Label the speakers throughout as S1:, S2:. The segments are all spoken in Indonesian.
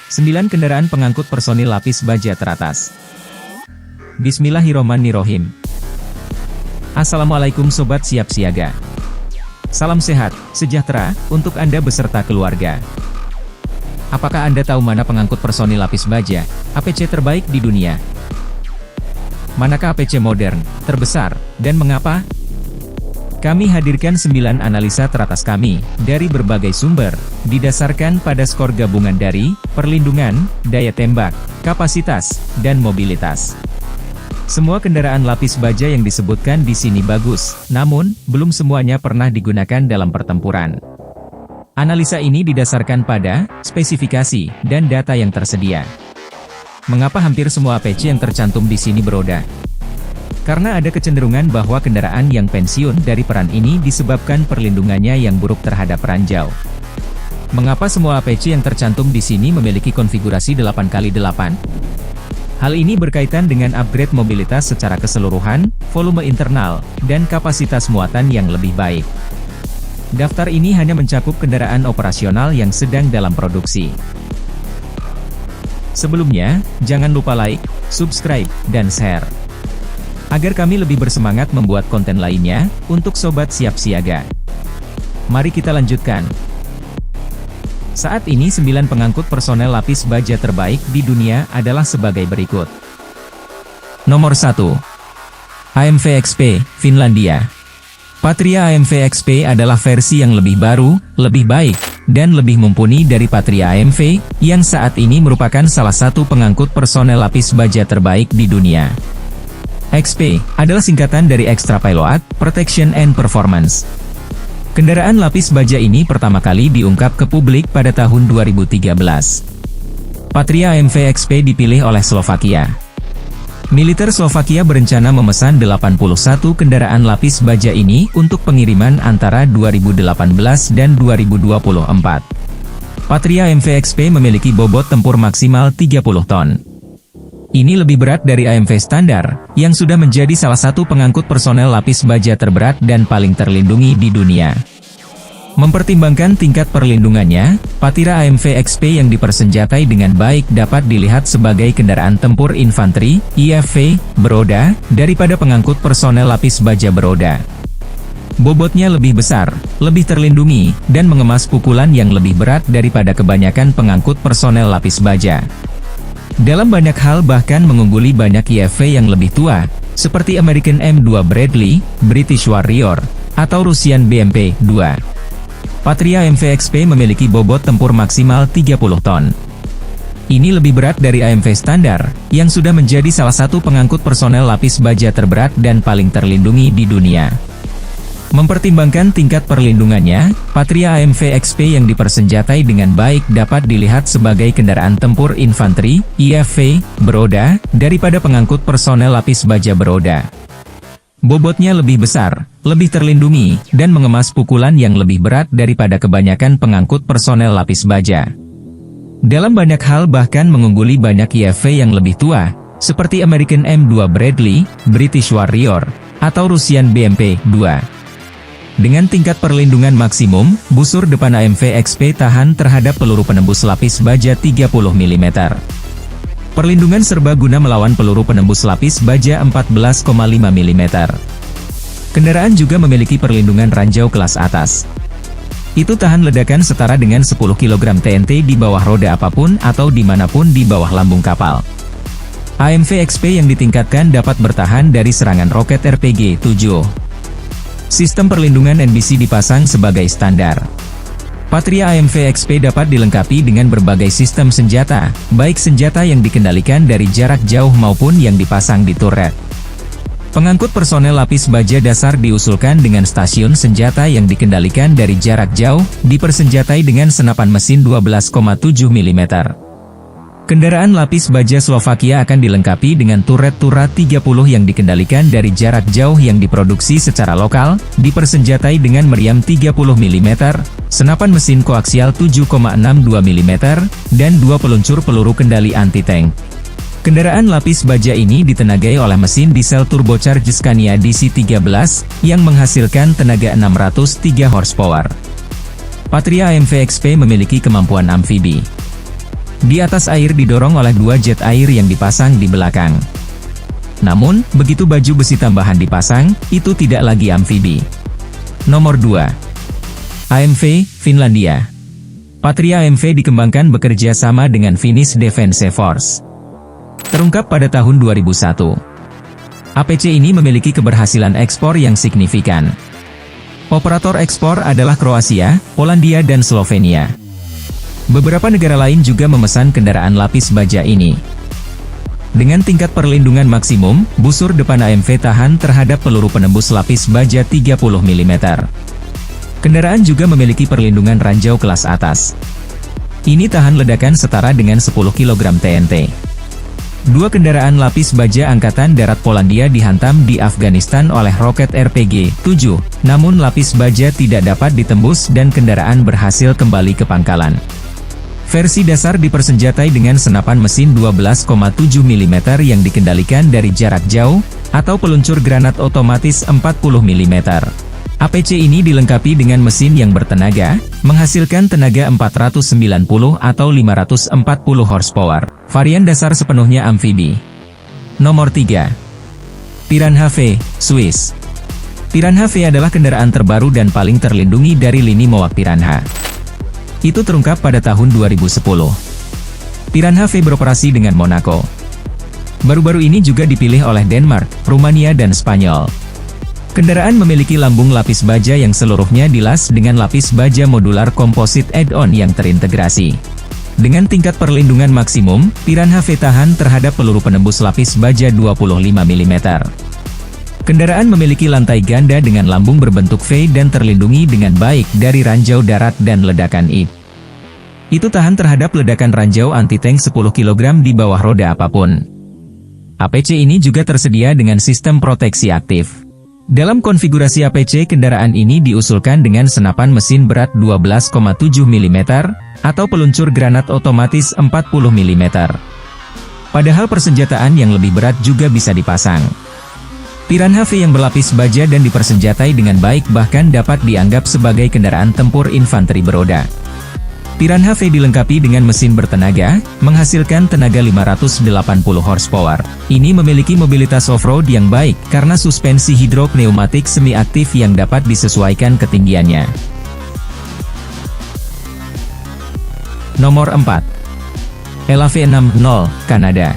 S1: 9 kendaraan pengangkut personil lapis baja teratas. Bismillahirrohmanirrohim. Assalamualaikum Sobat Siap Siaga. Salam sehat, sejahtera, untuk Anda beserta keluarga. Apakah Anda tahu mana pengangkut personil lapis baja, APC terbaik di dunia? Manakah APC modern, terbesar, dan mengapa? Kami hadirkan 9 analisa teratas kami, dari berbagai sumber, didasarkan pada skor gabungan dari, perlindungan, daya tembak, kapasitas, dan mobilitas. Semua kendaraan lapis baja yang disebutkan di sini bagus, namun, belum semuanya pernah digunakan dalam pertempuran. Analisa ini didasarkan pada, spesifikasi, dan data yang tersedia. Mengapa hampir semua APC yang tercantum di sini beroda? Karena ada kecenderungan bahwa kendaraan yang pensiun dari peran ini disebabkan perlindungannya yang buruk terhadap ranjau. Mengapa semua APC yang tercantum di sini memiliki konfigurasi 8x8? Hal ini berkaitan dengan upgrade mobilitas secara keseluruhan, volume internal, dan kapasitas muatan yang lebih baik. Daftar ini hanya mencakup kendaraan operasional yang sedang dalam produksi. Sebelumnya, jangan lupa like, subscribe, dan share, agar kami lebih bersemangat membuat konten lainnya, untuk Sobat Siap Siaga. Mari kita lanjutkan. Saat ini 9 pengangkut personel lapis baja terbaik di dunia adalah sebagai berikut. Nomor 1. AMV XP, Finlandia. Patria AMV XP adalah versi yang lebih baru, lebih baik, dan lebih mumpuni dari Patria AMV, yang saat ini merupakan salah satu pengangkut personel lapis baja terbaik di dunia. XP adalah singkatan dari Extra Payload, Protection and Performance. Kendaraan lapis baja ini pertama kali diungkap ke publik pada tahun 2013. Patria AMV XP dipilih oleh Slovakia. Militer Slovakia berencana memesan 81 kendaraan lapis baja ini untuk pengiriman antara 2018 dan 2024. Patria AMV XP memiliki bobot tempur maksimal 30 ton. Ini lebih berat dari AMV standar, yang sudah menjadi salah satu pengangkut personel lapis baja terberat dan paling terlindungi di dunia. Mempertimbangkan tingkat perlindungannya, Patria AMV XP yang dipersenjatai dengan baik dapat dilihat sebagai kendaraan tempur infanteri, IFV, beroda, daripada pengangkut personel lapis baja beroda. Bobotnya lebih besar, lebih terlindungi, dan mengemas pukulan yang lebih berat daripada kebanyakan pengangkut personel lapis baja. Dalam banyak hal bahkan mengungguli banyak IFV yang lebih tua, seperti American M2 Bradley, British Warrior, atau Russian BMP-2. Patria AMV XP memiliki bobot tempur maksimal 30 ton. Ini lebih berat dari AMV standar, yang sudah menjadi salah satu pengangkut personel lapis baja terberat dan paling terlindungi di dunia. Mempertimbangkan tingkat perlindungannya, Patria AMV XP yang dipersenjatai dengan baik dapat dilihat sebagai kendaraan tempur infanteri, IFV, beroda, daripada pengangkut personel lapis baja beroda. Bobotnya lebih besar, lebih terlindungi, dan mengemas pukulan yang lebih berat daripada kebanyakan pengangkut personel lapis baja. Dalam banyak hal bahkan mengungguli banyak IFV yang lebih tua, seperti American M2 Bradley, British Warrior, atau Russian BMP-2. Dengan tingkat perlindungan maksimum, busur depan AMV XP tahan terhadap peluru penembus lapis baja 30 mm. Perlindungan serbaguna melawan peluru penembus lapis baja 14,5 mm. Kendaraan juga memiliki perlindungan ranjau kelas atas. Itu tahan ledakan setara dengan 10 kg TNT di bawah roda apapun atau dimanapun di bawah lambung kapal. AMV XP yang ditingkatkan dapat bertahan dari serangan roket RPG-7. Sistem perlindungan NBC dipasang sebagai standar. Patria AMV XP dapat dilengkapi dengan berbagai sistem senjata, baik senjata yang dikendalikan dari jarak jauh maupun yang dipasang di turret. Pengangkut personel lapis baja dasar diusulkan dengan stasiun senjata yang dikendalikan dari jarak jauh, dipersenjatai dengan senapan mesin 12,7 mm. Kendaraan lapis baja Slovakia akan dilengkapi dengan turret-turret 30 yang dikendalikan dari jarak jauh yang diproduksi secara lokal, dipersenjatai dengan meriam 30 mm, senapan mesin koaksial 7,62 mm, dan 2 peluncur peluru kendali anti-tank. Kendaraan lapis baja ini ditenagai oleh mesin diesel turbocharged Scania DC-13, yang menghasilkan tenaga 603 horsepower. Patria AMV XP memiliki kemampuan amfibi. Di atas air didorong oleh 2 jet air yang dipasang di belakang. Namun, begitu baju besi tambahan dipasang, itu tidak lagi amfibi. Nomor 2. AMV, Finlandia. Patria AMV dikembangkan bekerja sama dengan Finnish Defence Force. Terungkap pada tahun 2001. APC ini memiliki keberhasilan ekspor yang signifikan. Operator ekspor adalah Kroasia, Polandia dan Slovenia. Beberapa negara lain juga memesan kendaraan lapis baja ini. Dengan tingkat perlindungan maksimum, busur depan AMV tahan terhadap peluru penembus lapis baja 30 mm. Kendaraan juga memiliki perlindungan ranjau kelas atas. Ini tahan ledakan setara dengan 10 kg TNT. 2 kendaraan lapis baja Angkatan Darat Polandia dihantam di Afghanistan oleh roket RPG-7, namun lapis baja tidak dapat ditembus dan kendaraan berhasil kembali ke pangkalan. Versi dasar dipersenjatai dengan senapan mesin 12,7 mm yang dikendalikan dari jarak jauh, atau peluncur granat otomatis 40 mm. APC ini dilengkapi dengan mesin yang bertenaga, menghasilkan tenaga 490 atau 540 horsepower. Varian dasar sepenuhnya amfibi. Nomor 3. Piranha V, Swiss. Piranha V adalah kendaraan terbaru dan paling terlindungi dari lini Moak Piranha. Itu terungkap pada tahun 2010. Piranha V beroperasi dengan Monaco. Baru-baru ini juga dipilih oleh Denmark, Rumania dan Spanyol. Kendaraan memiliki lambung lapis baja yang seluruhnya dilas dengan lapis baja modular composite add-on yang terintegrasi. Dengan tingkat perlindungan maksimum, Piranha V tahan terhadap peluru penembus lapis baja 25 mm. Kendaraan memiliki lantai ganda dengan lambung berbentuk V dan terlindungi dengan baik dari ranjau darat dan ledakan IP. Itu tahan terhadap ledakan ranjau anti-tank 10 kg di bawah roda apapun. APC ini juga tersedia dengan sistem proteksi aktif. Dalam konfigurasi APC, kendaraan ini diusulkan dengan senapan mesin berat 12,7 mm, atau peluncur granat otomatis 40 mm. Padahal persenjataan yang lebih berat juga bisa dipasang. Piranha V yang berlapis baja dan dipersenjatai dengan baik bahkan dapat dianggap sebagai kendaraan tempur infanteri beroda. Piranha V dilengkapi dengan mesin bertenaga, menghasilkan tenaga 580 horsepower. Ini memiliki mobilitas off-road yang baik karena suspensi hidropneumatik semi-aktif yang dapat disesuaikan ketinggiannya. Nomor 4. LAV60, Kanada.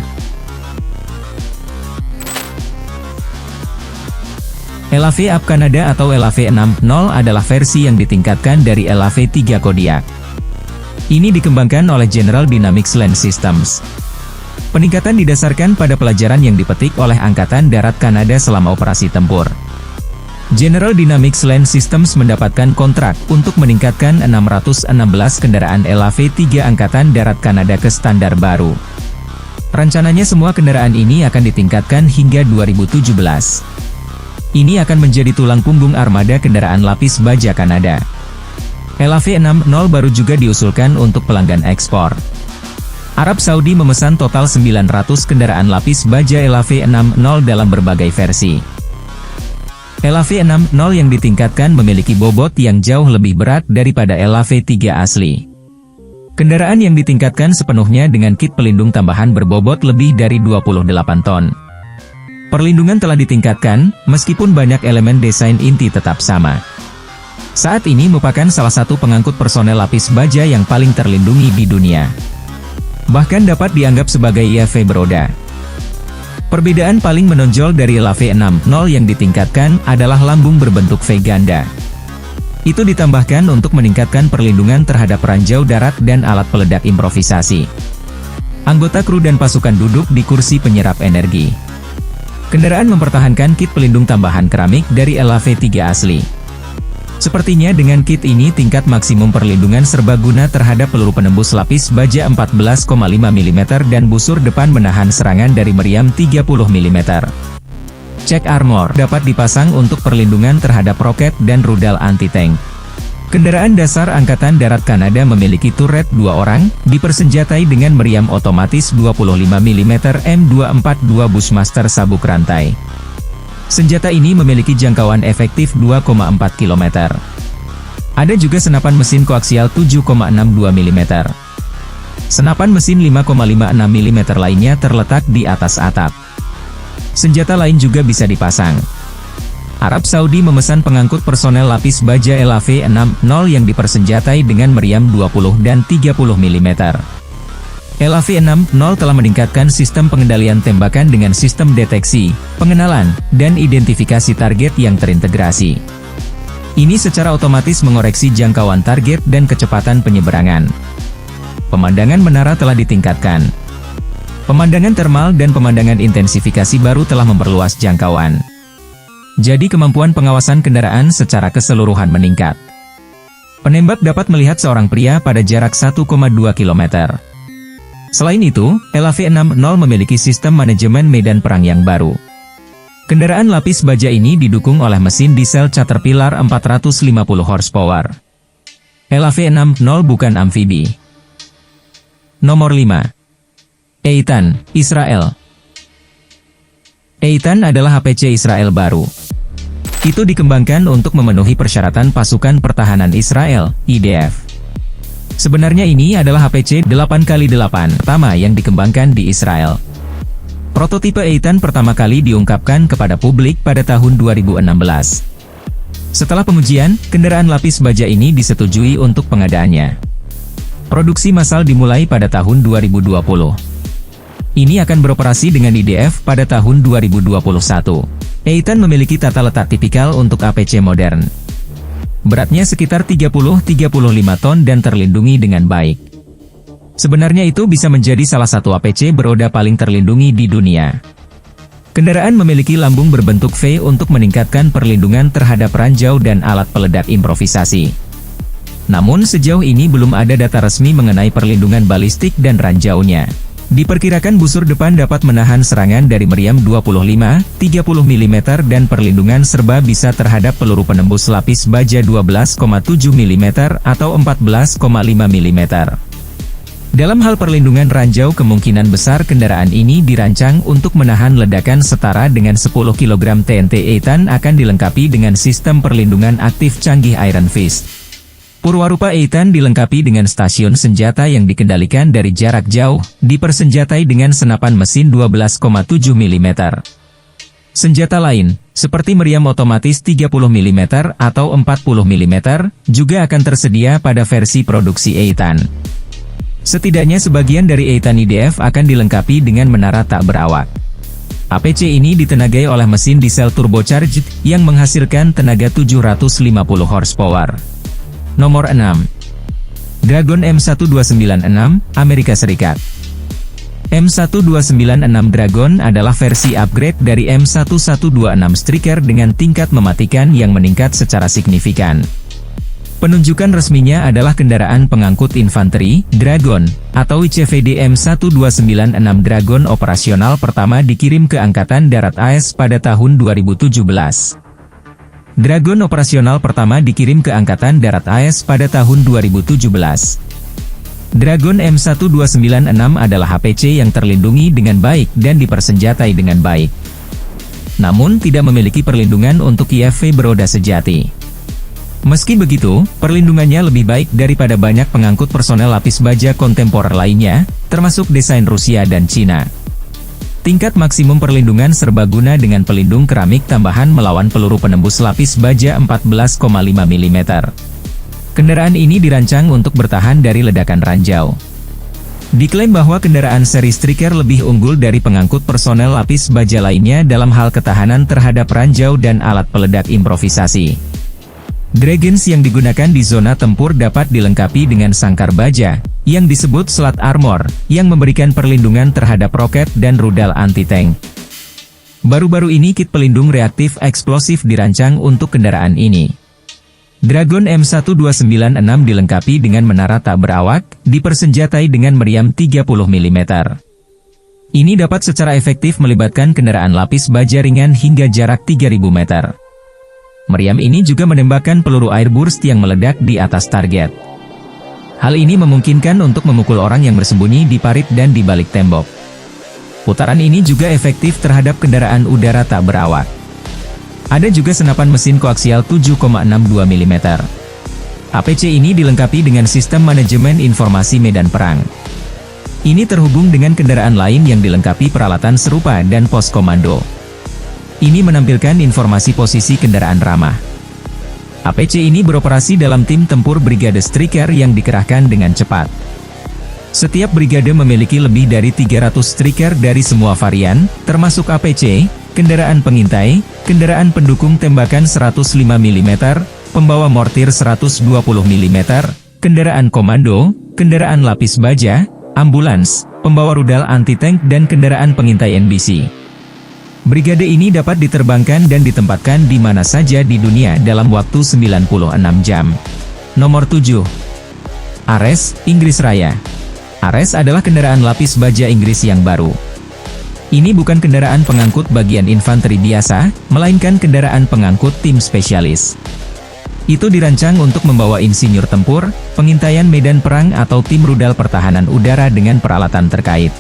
S1: LAV Up Kanada atau LAV60 adalah versi yang ditingkatkan dari LAV3 Kodiak. Ini dikembangkan oleh General Dynamics Land Systems. Peningkatan didasarkan pada pelajaran yang dipetik oleh Angkatan Darat Kanada selama operasi tempur. General Dynamics Land Systems mendapatkan kontrak untuk meningkatkan 616 kendaraan LAV3 Angkatan Darat Kanada ke standar baru. Rencananya semua kendaraan ini akan ditingkatkan hingga 2017. Ini akan menjadi tulang punggung armada kendaraan lapis baja Kanada. LAV60 baru juga diusulkan untuk pelanggan ekspor. Arab Saudi memesan total 900 kendaraan lapis baja LAV60 dalam berbagai versi. LAV60 yang ditingkatkan memiliki bobot yang jauh lebih berat daripada LAV3 asli. Kendaraan yang ditingkatkan sepenuhnya dengan kit pelindung tambahan berbobot lebih dari 28 ton. Perlindungan telah ditingkatkan, meskipun banyak elemen desain inti tetap sama. Saat ini merupakan salah satu pengangkut personel lapis baja yang paling terlindungi di dunia. Bahkan dapat dianggap sebagai IAV beroda. Perbedaan paling menonjol dari LAV60 yang ditingkatkan adalah lambung berbentuk V ganda. Itu ditambahkan untuk meningkatkan perlindungan terhadap ranjau darat dan alat peledak improvisasi. Anggota kru dan pasukan duduk di kursi penyerap energi. Kendaraan mempertahankan kit pelindung tambahan keramik dari LAV3 asli. Sepertinya dengan kit ini tingkat maksimum perlindungan serbaguna terhadap peluru penembus lapis baja 14,5 mm dan busur depan menahan serangan dari meriam 30 mm. Check armor dapat dipasang untuk perlindungan terhadap roket dan rudal anti-tank. Kendaraan dasar Angkatan Darat Kanada memiliki turret 2 orang, dipersenjatai dengan meriam otomatis 25 mm M242 Bushmaster sabuk rantai. Senjata ini memiliki jangkauan efektif 2,4 km. Ada juga senapan mesin koaksial 7,62 mm. Senapan mesin 5,56 mm lainnya terletak di atas atap. Senjata lain juga bisa dipasang. Arab Saudi memesan pengangkut personel lapis baja LAV-60 yang dipersenjatai dengan meriam 20 dan 30 mm. LAV-60 telah meningkatkan sistem pengendalian tembakan dengan sistem deteksi, pengenalan, dan identifikasi target yang terintegrasi. Ini secara otomatis mengoreksi jangkauan target dan kecepatan penyeberangan. Pemandangan menara telah ditingkatkan. Pemandangan termal dan pemandangan intensifikasi baru telah memperluas jangkauan. Jadi kemampuan pengawasan kendaraan secara keseluruhan meningkat. Penembak dapat melihat seorang pria pada jarak 1,2 km. Selain itu, LAV-60 memiliki sistem manajemen medan perang yang baru. Kendaraan lapis baja ini didukung oleh mesin diesel Caterpillar 450 horsepower. LAV-60 bukan amfibi. Nomor 5. Eitan, Israel. Eitan adalah HPC Israel baru. Itu dikembangkan untuk memenuhi persyaratan pasukan pertahanan Israel, IDF. Sebenarnya ini adalah HPC 8x8 pertama yang dikembangkan di Israel. Prototipe Eitan pertama kali diungkapkan kepada publik pada tahun 2016. Setelah pengujian, kendaraan lapis baja ini disetujui untuk pengadaannya. Produksi massal dimulai pada tahun 2020. Ini akan beroperasi dengan IDF pada tahun 2021. Eitan memiliki tata letak tipikal untuk APC modern. Beratnya sekitar 30-35 ton dan terlindungi dengan baik. Sebenarnya itu bisa menjadi salah satu APC beroda paling terlindungi di dunia. Kendaraan memiliki lambung berbentuk V untuk meningkatkan perlindungan terhadap ranjau dan alat peledak improvisasi. Namun sejauh ini belum ada data resmi mengenai perlindungan balistik dan ranjaunya. Diperkirakan busur depan dapat menahan serangan dari meriam 25, 30 mm dan perlindungan serba bisa terhadap peluru penembus lapis baja 12,7 mm atau 14,5 mm. Dalam hal perlindungan ranjau, kemungkinan besar kendaraan ini dirancang untuk menahan ledakan setara dengan 10 kg TNT. Eitan akan dilengkapi dengan sistem perlindungan aktif canggih Iron Fist. Purwarupa Eitan dilengkapi dengan stasiun senjata yang dikendalikan dari jarak jauh, dipersenjatai dengan senapan mesin 12,7 mm. Senjata lain, seperti meriam otomatis 30 mm atau 40 mm, juga akan tersedia pada versi produksi Eitan. Setidaknya sebagian dari Eitan IDF akan dilengkapi dengan menara tak berawak. APC ini ditenagai oleh mesin diesel turbocharged yang menghasilkan tenaga 750 horsepower. Nomor 6. Dragon M1296, Amerika Serikat. M1296 Dragon adalah versi upgrade dari M1126 Striker dengan tingkat mematikan yang meningkat secara signifikan. Penunjukan resminya adalah kendaraan pengangkut infanteri, Dragon, atau ICVD. M1296 Dragon operasional pertama dikirim ke Angkatan Darat AS pada tahun 2017. Dragon operasional pertama dikirim ke Angkatan Darat AS pada tahun 2017. Dragon M1296 adalah HPC yang terlindungi dengan baik dan dipersenjatai dengan baik. Namun tidak memiliki perlindungan untuk IFV beroda sejati. Meski begitu, perlindungannya lebih baik daripada banyak pengangkut personel lapis baja kontemporer lainnya, termasuk desain Rusia dan Cina. Tingkat maksimum perlindungan serbaguna dengan pelindung keramik tambahan melawan peluru penembus lapis baja 14,5 mm. Kendaraan ini dirancang untuk bertahan dari ledakan ranjau. Diklaim bahwa kendaraan seri Striker lebih unggul dari pengangkut personel lapis baja lainnya dalam hal ketahanan terhadap ranjau dan alat peledak improvisasi. Dragons yang digunakan di zona tempur dapat dilengkapi dengan sangkar baja, yang disebut Slat Armor, yang memberikan perlindungan terhadap roket dan rudal anti-tank. Baru-baru ini kit pelindung reaktif eksplosif dirancang untuk kendaraan ini. Dragon M1296 dilengkapi dengan menara tak berawak, dipersenjatai dengan meriam 30 mm. Ini dapat secara efektif melibatkan kendaraan lapis baja ringan hingga jarak 3000 meter. Meriam ini juga menembakkan peluru airburst yang meledak di atas target. Hal ini memungkinkan untuk memukul orang yang bersembunyi di parit dan di balik tembok. Putaran ini juga efektif terhadap kendaraan udara tak berawak. Ada juga senapan mesin koaksial 7,62 mm. APC ini dilengkapi dengan sistem manajemen informasi medan perang. Ini terhubung dengan kendaraan lain yang dilengkapi peralatan serupa dan pos komando. Ini menampilkan informasi posisi kendaraan ramah. APC ini beroperasi dalam tim tempur Brigade Striker yang dikerahkan dengan cepat. Setiap brigade memiliki lebih dari 300 striker dari semua varian, termasuk APC, kendaraan pengintai, kendaraan pendukung tembakan 105 mm, pembawa mortir 120 mm, kendaraan komando, kendaraan lapis baja, ambulans, pembawa rudal anti-tank dan kendaraan pengintai NBC. Brigade ini dapat diterbangkan dan ditempatkan di mana saja di dunia dalam waktu 96 jam. Nomor 7. Ares, Inggris Raya. Ares adalah kendaraan lapis baja Inggris yang baru. Ini bukan kendaraan pengangkut bagian infanteri biasa, melainkan kendaraan pengangkut tim spesialis. Itu dirancang untuk membawa insinyur tempur, pengintaian medan perang atau tim rudal pertahanan udara dengan peralatan terkait.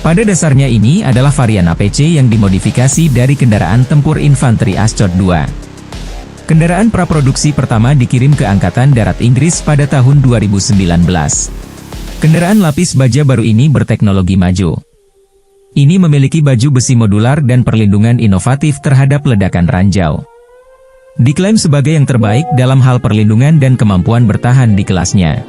S1: Pada dasarnya ini adalah varian APC yang dimodifikasi dari kendaraan tempur infanteri Ascot II. Kendaraan praproduksi pertama dikirim ke Angkatan Darat Inggris pada tahun 2019. Kendaraan lapis baja baru ini berteknologi maju. Ini memiliki baju besi modular dan perlindungan inovatif terhadap ledakan ranjau. Diklaim sebagai yang terbaik dalam hal perlindungan dan kemampuan bertahan di kelasnya.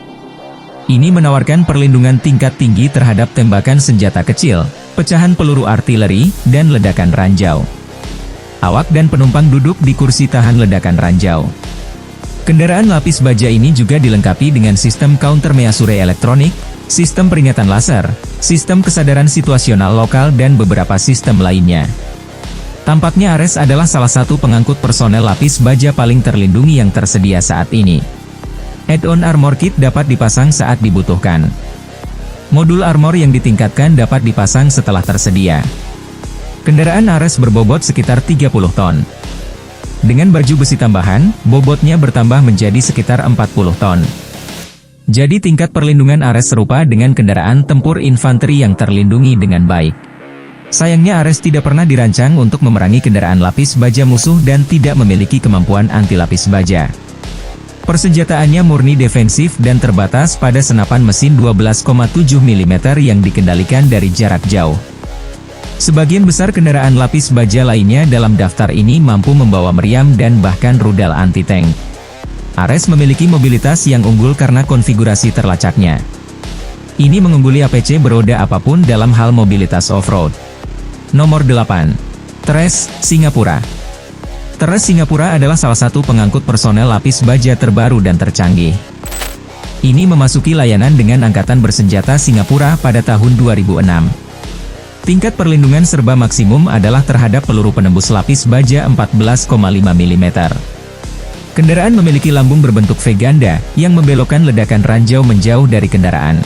S1: Ini menawarkan perlindungan tingkat tinggi terhadap tembakan senjata kecil, pecahan peluru artileri, dan ledakan ranjau. Awak dan penumpang duduk di kursi tahan ledakan ranjau. Kendaraan lapis baja ini juga dilengkapi dengan sistem counter measure elektronik, sistem peringatan laser, sistem kesadaran situasional lokal dan beberapa sistem lainnya. Tampaknya Ares adalah salah satu pengangkut personel lapis baja paling terlindungi yang tersedia saat ini. Add-on armor kit dapat dipasang saat dibutuhkan. Modul armor yang ditingkatkan dapat dipasang setelah tersedia. Kendaraan Ares berbobot sekitar 30 ton. Dengan baju besi tambahan, bobotnya bertambah menjadi sekitar 40 ton. Jadi tingkat perlindungan Ares serupa dengan kendaraan tempur infanteri yang terlindungi dengan baik. Sayangnya Ares tidak pernah dirancang untuk memerangi kendaraan lapis baja musuh dan tidak memiliki kemampuan anti lapis baja. Persenjataannya murni defensif dan terbatas pada senapan mesin 12,7 mm yang dikendalikan dari jarak jauh. Sebagian besar kendaraan lapis baja lainnya dalam daftar ini mampu membawa meriam dan bahkan rudal anti-tank. Ares memiliki mobilitas yang unggul karena konfigurasi terlacaknya. Ini mengungguli APC beroda apapun dalam hal mobilitas off-road. Nomor 8. Tres, Singapura. Tres Singapura adalah salah satu pengangkut personel lapis baja terbaru dan tercanggih. Ini memasuki layanan dengan Angkatan Bersenjata Singapura pada tahun 2006. Tingkat perlindungan serba maksimum adalah terhadap peluru penembus lapis baja 14,5 mm. Kendaraan memiliki lambung berbentuk V ganda, yang membelokkan ledakan ranjau menjauh dari kendaraan.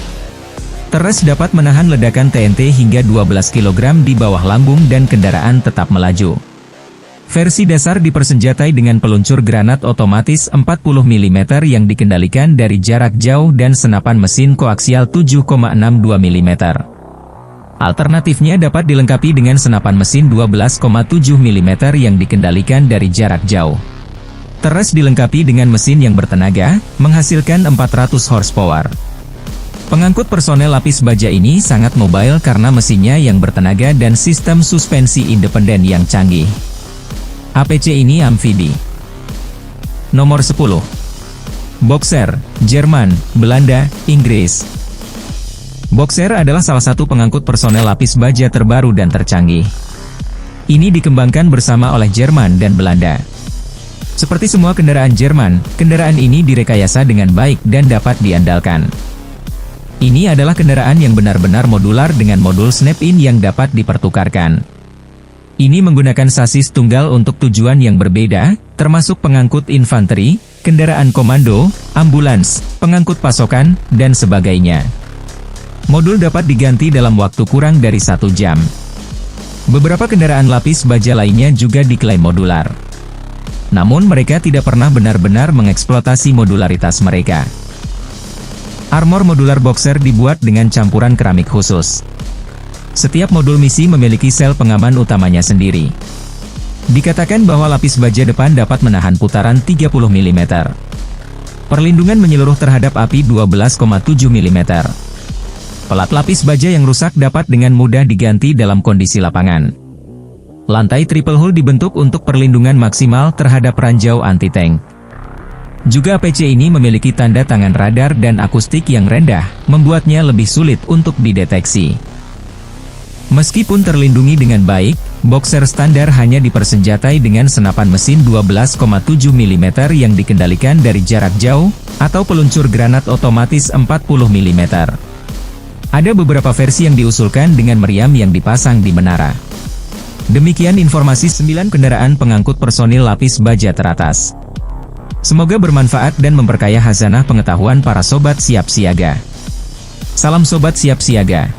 S1: Tres dapat menahan ledakan TNT hingga 12 kg di bawah lambung dan kendaraan tetap melaju. Versi dasar dipersenjatai dengan peluncur granat otomatis 40 mm yang dikendalikan dari jarak jauh dan senapan mesin koaksial 7,62 mm. Alternatifnya dapat dilengkapi dengan senapan mesin 12,7 mm yang dikendalikan dari jarak jauh. Tres dilengkapi dengan mesin yang bertenaga, menghasilkan 400 horsepower. Pengangkut personel lapis baja ini sangat mobile karena mesinnya yang bertenaga dan sistem suspensi independen yang canggih. APC ini amfibi. Nomor 10. Boxer, Jerman, Belanda, Inggris. Boxer adalah salah satu pengangkut personel lapis baja terbaru dan tercanggih. Ini dikembangkan bersama oleh Jerman dan Belanda. Seperti semua kendaraan Jerman, kendaraan ini direkayasa dengan baik dan dapat diandalkan. Ini adalah kendaraan yang benar-benar modular dengan modul snap-in yang dapat dipertukarkan. Ini menggunakan sasis tunggal untuk tujuan yang berbeda, termasuk pengangkut infanteri, kendaraan komando, ambulans, pengangkut pasokan, dan sebagainya. Modul dapat diganti dalam waktu kurang dari 1 jam. Beberapa kendaraan lapis baja lainnya juga diklaim modular. Namun mereka tidak pernah benar-benar mengeksploitasi modularitas mereka. Armor modular Boxer dibuat dengan campuran keramik khusus. Setiap modul misi memiliki sel pengaman utamanya sendiri. Dikatakan bahwa lapis baja depan dapat menahan putaran 30 mm. Perlindungan menyeluruh terhadap api 12,7 mm. Pelat lapis baja yang rusak dapat dengan mudah diganti dalam kondisi lapangan. Lantai triple hull dibentuk untuk perlindungan maksimal terhadap ranjau anti-tank. Juga PC ini memiliki tanda tangan radar dan akustik yang rendah, membuatnya lebih sulit untuk dideteksi. Meskipun terlindungi dengan baik, Boxer standar hanya dipersenjatai dengan senapan mesin 12,7 mm yang dikendalikan dari jarak jauh, atau peluncur granat otomatis 40 mm. Ada beberapa versi yang diusulkan dengan meriam yang dipasang di menara. Demikian informasi 9 kendaraan pengangkut personil lapis baja teratas. Semoga bermanfaat dan memperkaya khazanah pengetahuan para sobat siap siaga. Salam sobat siap siaga.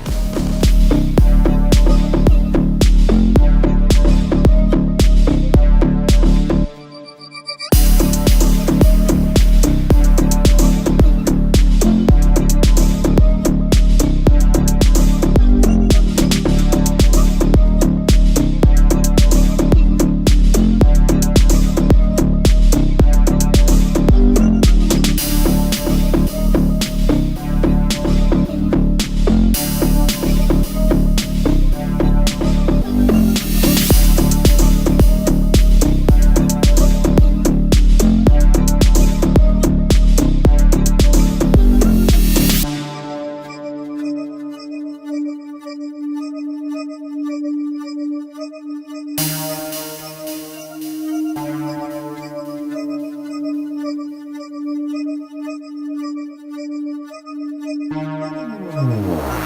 S2: Oh.